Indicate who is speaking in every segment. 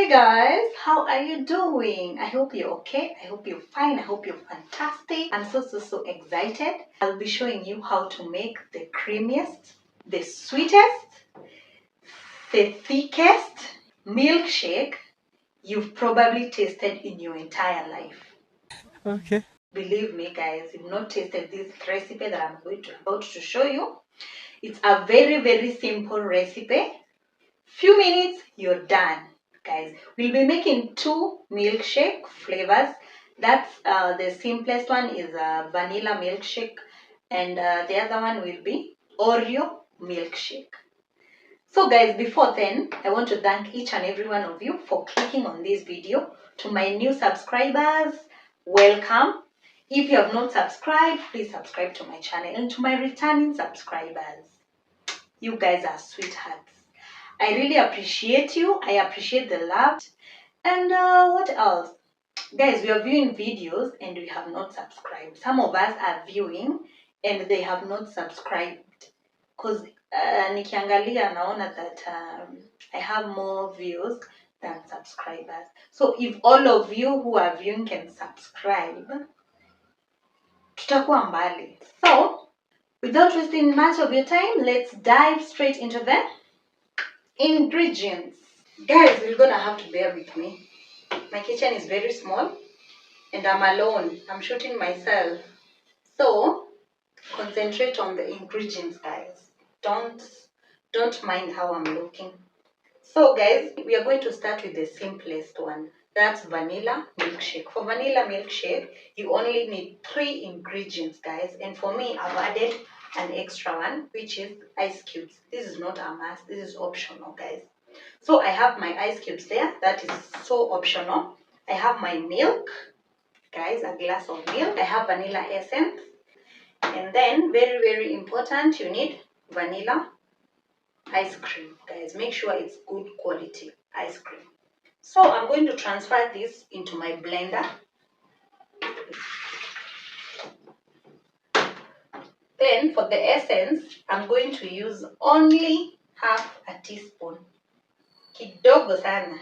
Speaker 1: Hey guys, how are you doing? I hope you're okay. I hope you're fine. I hope you're fantastic. I'm so excited. I'll be showing you how to make the creamiest, the sweetest, the thickest milkshake you've probably tasted in your entire life.
Speaker 2: Okay.
Speaker 1: Believe me guys, you've not tasted this recipe that I'm about to show you. It's a very simple recipe. Few minutes, you're done. Guys, we'll be making two milkshake flavors. That's the simplest one is vanilla milkshake, and the other one will be Oreo milkshake. So guys, before then, I want to thank each and every one of you for clicking on this video. To my new subscribers, welcome. If you have not subscribed, please subscribe to my channel. And to my returning subscribers, you guys are sweethearts. I really appreciate you. I appreciate the love. And what else? Guys, we are viewing videos and we have not subscribed. Some of us are viewing and they have not subscribed. Because nikiangalia naona that I have more views than subscribers. So if all of you who are viewing can subscribe, tutakuwa mbali. So, without wasting much of your time, let's dive straight into the ingredients. Guys, you're gonna have to bear with me. My kitchen is very small and I'm alone. I'm shooting myself. So concentrate on the ingredients, guys. Don't mind how I'm looking. So guys, we are going to start with the simplest one. That's vanilla milkshake. For vanilla milkshake, you only need 3 ingredients, guys. And for me, I've added an extra one, which is ice cubes. This is not a must. This is optional, guys. So I have my ice cubes there. That is so optional. I have my milk, guys, a glass of milk. I have vanilla essence. And then, very important, you need vanilla ice cream, guys. Make sure it's good quality ice cream. So I'm going to transfer this into my blender. Then for the essence, I'm going to use only half a teaspoon. Kidogo sana.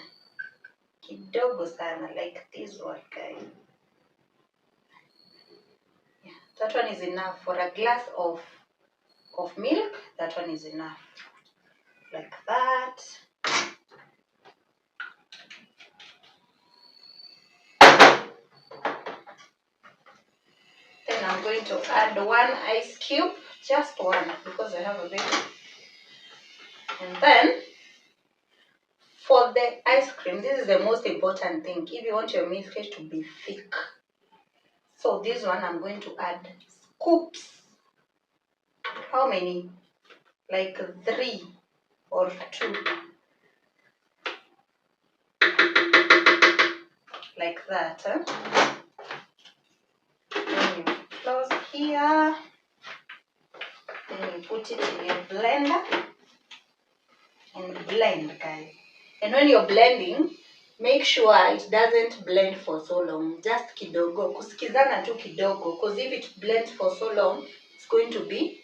Speaker 1: Kidogo sana, like this one, guys. Yeah, that one is enough for a glass of milk. That one is enough, like that. Then I'm going to add 1 ice cube, just one, because I have a bit. And then for the ice cream, this is the most important thing. If you want your milkshake to be thick, so this one I'm going to add scoops. How many? Like 3 or 2. Like that. Then you close here. Then you put it in your blender and blend, guys. And when you're blending, make sure it doesn't blend for so long. Just kidogo, kusikizana tu kidogo. Because if it blends for so long, it's going to be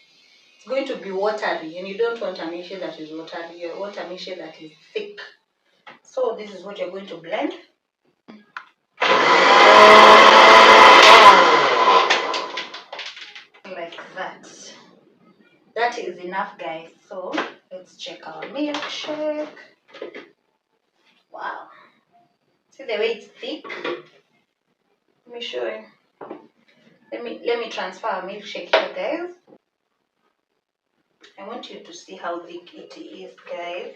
Speaker 1: watery, and you don't want a milkshake that is watery. You want a milkshake that is thick. So this is what you're going to blend. Like that. That is enough, guys. So let's check our milkshake. Wow. See the way it's thick? Let me show you. Let me transfer our milkshake here, guys. I want you to see how thick it is, guys.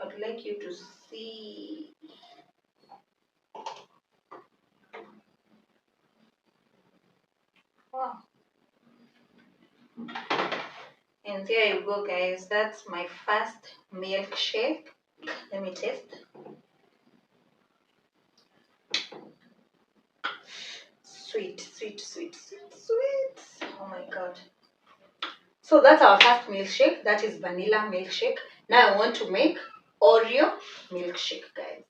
Speaker 1: I'd like you to see. Wow. And there you go, guys. That's my first milkshake. Let me taste. Sweet. Oh my god. So that's our first milkshake. That is vanilla milkshake. Now I want to make Oreo milkshake, guys.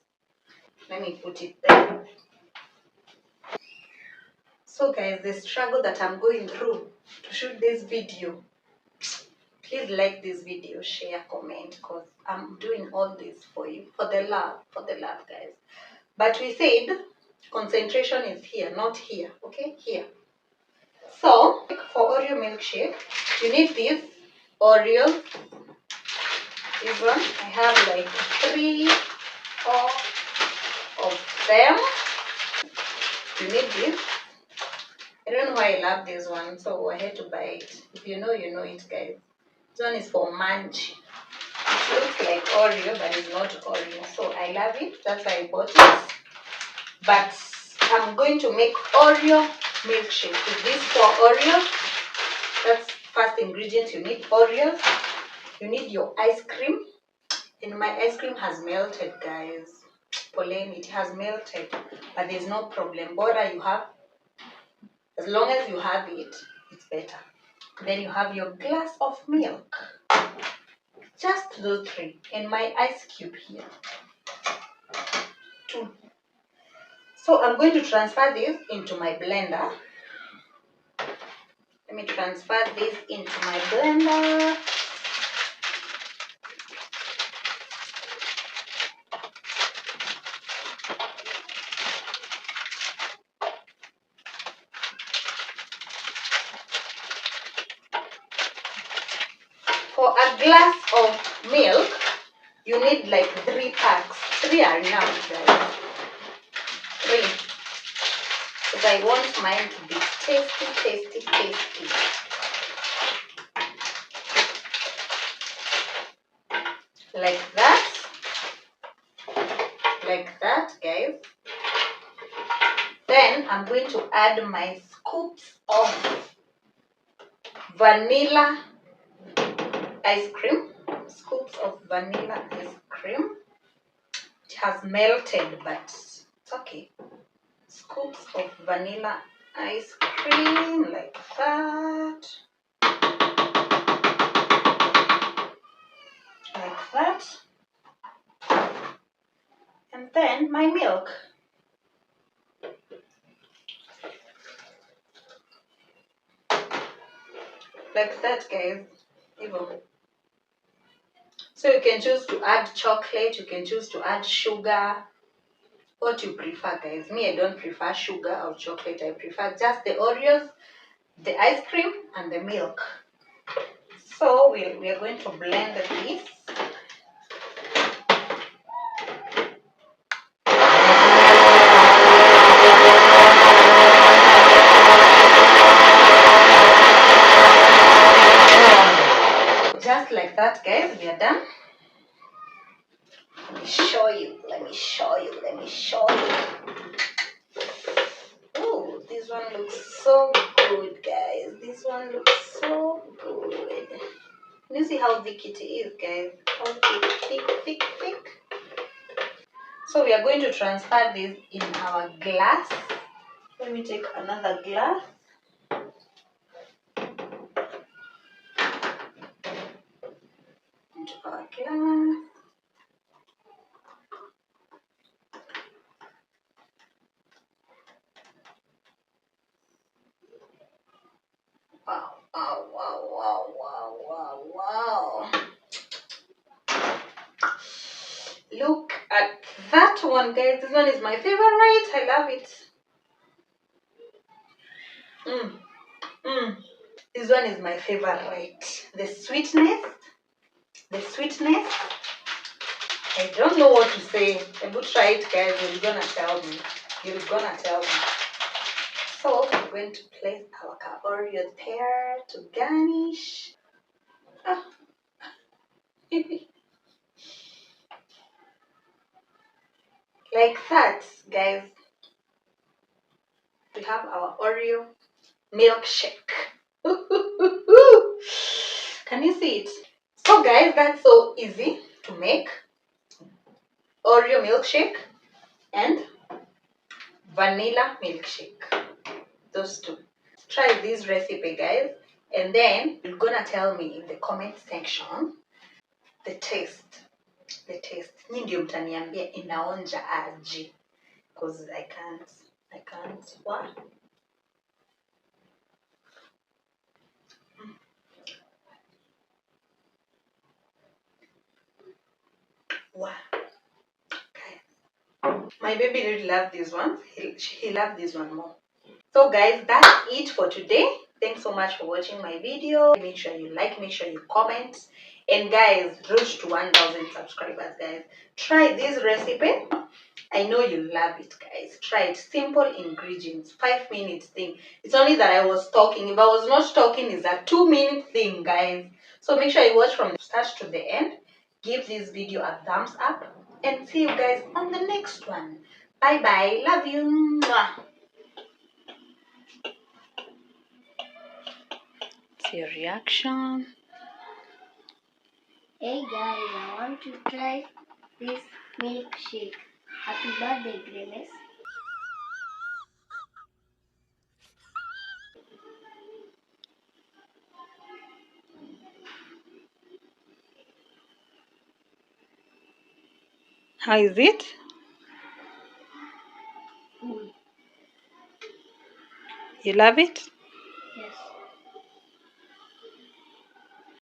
Speaker 1: Let me put it there. So guys, the struggle that I'm going through to shoot this video. Please like this video, share, comment, because I'm doing all this for you, for the love, guys. But we said concentration is here, not here, okay? Here. So, for Oreo milkshake, you need this Oreos. This one, I have like 3 or 4 of them. You need this. I don't know why I love this one, so I had to buy it. If you know, you know it, guys. This one is for munch. It looks like Oreo, but it's not Oreo. So I love it. That's why I bought it. But I'm going to make Oreo milkshake. With these 4 Oreos, that's first ingredient. You need Oreos. You need your ice cream. And my ice cream has melted, guys. Pauline, it has melted. But there's no problem. Bora you have, as long as you have it, it's better. Then you have your glass of milk. Just those 3. And my ice cube here. 2. So I'm going to transfer this into my blender. Let me transfer this into my blender. For a glass of milk, you need like 3 packs. 3 are enough, guys. 3. Because I want mine to be tasty, tasty, tasty. Like that. Like that, guys. Then I'm going to add my scoops of vanilla ice cream. Scoops of vanilla ice cream. It has melted, but it's okay. Scoops of vanilla ice cream, like that. Like that. And then my milk. Like that, guys. Even. So you can choose to add chocolate, you can choose to add sugar. What you prefer, guys. Me, I don't prefer sugar or chocolate. I prefer just the Oreos, the ice cream, and the milk. So we are going to blend this. Just like that, guys, we are done. Let me show you. Oh, this one looks so good, guys. This one looks so good. You see how thick it is, guys? How thick. So we are going to transfer this in our glass. Let me take another glass. Into our glass. Wow. Look at that one, guys. This one is my favorite. I love it. This one is my favorite. The sweetness. I don't know what to say. I will try it, guys. You're gonna tell me. So we're going to place our Oreos there to garnish. Ah. Like that, guys. We have our Oreo milkshake. Can you see it? So guys, that's so easy to make. Oreo milkshake and vanilla milkshake. Those 2. Try this recipe, guys, and then you're gonna tell me in the comment section the taste. Ni ndio mtaniambia inaonja aje, because I can't. What? Wow. My baby really loved this one. He loved this one more. So guys, that's it for today. Thanks so much for watching my video. Make sure you like, make sure you comment. And guys, road to 1,000 subscribers, guys. Try this recipe. I know you love it, guys. Try it. Simple ingredients. 5 minutes thing. It's only that I was talking. If I was not talking, it's a 2 minute thing, guys. So make sure you watch from the start to the end. Give this video a thumbs up. And see you guys on the next one. Bye bye. Love you. Mwah. See your reaction.
Speaker 2: Hey guys, I want to try this milkshake. Happy birthday, Grimace.
Speaker 1: How is it?
Speaker 2: Good.
Speaker 1: You love it?